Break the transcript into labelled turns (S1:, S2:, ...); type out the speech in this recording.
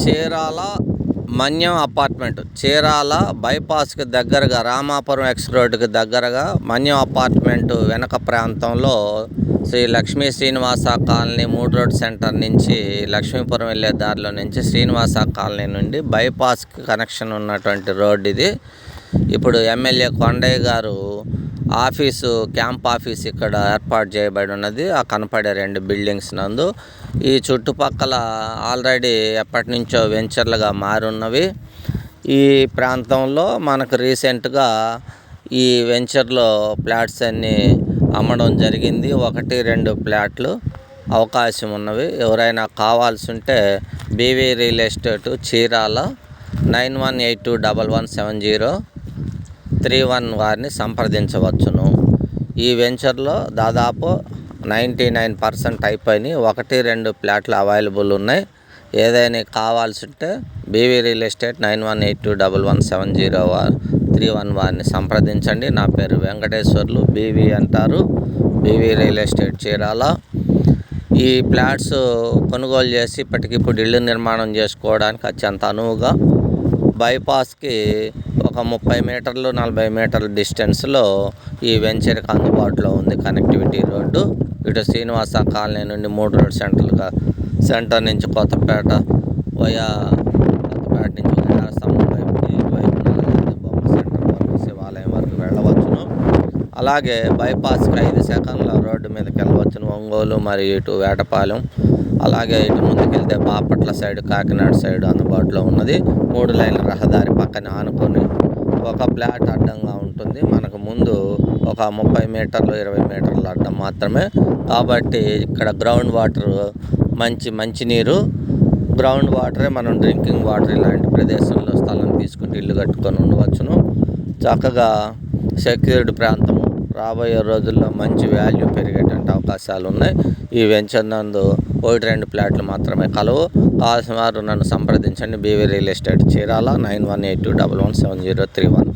S1: Chirala Manyam apartment, Chirala బైపాస్కి దగ్గరగా Ramapuram X రోడ్డుకి దగ్గరగా మన్యం అపార్ట్మెంటు వెనక ప్రాంతంలో Shri Lakshmi Srinivasa colony 3 road centre నుంచి లక్ష్మీపురం వెళ్ళే దారిలో నుంచి శ్రీనివాస కాలనీ నుండి బైపాస్కి కనెక్షన్ ఉన్నటువంటి రోడ్డు ఇది. ఇప్పుడు ఎమ్మెల్యే కొండయ్య గారు క్యాంప్ ఆఫీస్ ఇక్కడ ఏర్పాటు చేయబడి ఉన్నది. ఆ కనపడే 2 బిల్డింగ్స్ నందు ఈ చుట్టుపక్కల ఆల్రెడీ ఎప్పటి నుంచో వెంచర్లుగా మారున్నవి. ఈ ప్రాంతంలో మనకు రీసెంట్గా ఈ వెంచర్లో ఫ్లాట్స్ అన్నీ అమ్మడం జరిగింది. 1-2 ఫ్లాట్లు అవకాశం ఉన్నవి. ఎవరైనా కావాల్సి ఉంటే బీవీ రియల్ ఎస్టేట్ చీరాల 9182170311 వారిని సంప్రదించవచ్చును. ఈ వెంచర్లో దాదాపు 99% అయిపోయినాయి. 1-2 ఫ్లాట్లు అవైలబుల్ ఉన్నాయి. ఏదైనా కావాల్సి ఉంటే బీవీ రియల్ ఎస్టేట్ 9182170311 వారిని సంప్రదించండి. నా పేరు వెంకటేశ్వర్లు, బీవీ అంటారు, బీవీ రియల్ ఎస్టేట్ చీరాల. ఈ ఫ్లాట్స్ కొనుగోలు చేసి ఇప్పటికిప్పుడు ఇళ్ళు నిర్మాణం చేసుకోవడానికి అత్యంత అనువుగా బైపాస్కి ఒక 30 మీటర్లు 40 మీటర్ల డిస్టెన్స్లో ఈ వెంచర్కి అందుబాటులో ఉంది కనెక్టివిటీ రోడ్డు. ఇటు శ్రీనివాస కాలనీ నుండి 3 రోడ్ సెంటర్ నుంచి కొత్తపేట నుంచి స్తంభం వైపుకి ఇటువైపు బొమ్మ సెంటర్ వరకు శివాలయం వరకు వెళ్ళవచ్చును. అలాగే బైపాస్కి 5 సెకండ్ల రోడ్డు మీదకి వెళ్ళవచ్చును. ఒంగోలు మరియు ఇటు వేటపాలెం, అలాగే ఇటు ముందుకెళ్తే బాపట్ల సైడ్, కాకినాడ సైడ్ అందుబాటులో ఉన్నది. 3 లైన్ల రహదారి పక్కన ఆనుకొని ఒక ఫ్లాట్ అడ్డంగా ఉంటుంది. మనకు ముందు ఒక 30 మీటర్లు 20 మీటర్ల అడ్డం మాత్రమే. కాబట్టి ఇక్కడ గ్రౌండ్ వాటర్ మంచినీరు గ్రౌండ్ వాటరే మనం డ్రింకింగ్ వాటర్ ఇలాంటి ప్రదేశంలో స్థలం తీసుకుంటే ఇల్లు కట్టుకొని ఉండవచ్చును. చక్కగా సెక్యూర్డ్ ప్రాంతము. రాబోయే రోజుల్లో మంచి వాల్యూ పెరిగేటువంటి అవకాశాలు ఉన్నాయి. ఈ వెంచర్ నందు 1-2 ఫ్లాట్లు మాత్రమే కలవు. కావాల్సిన వారు నన్ను సంప్రదించండి. BV real estate Chirala 9182170311.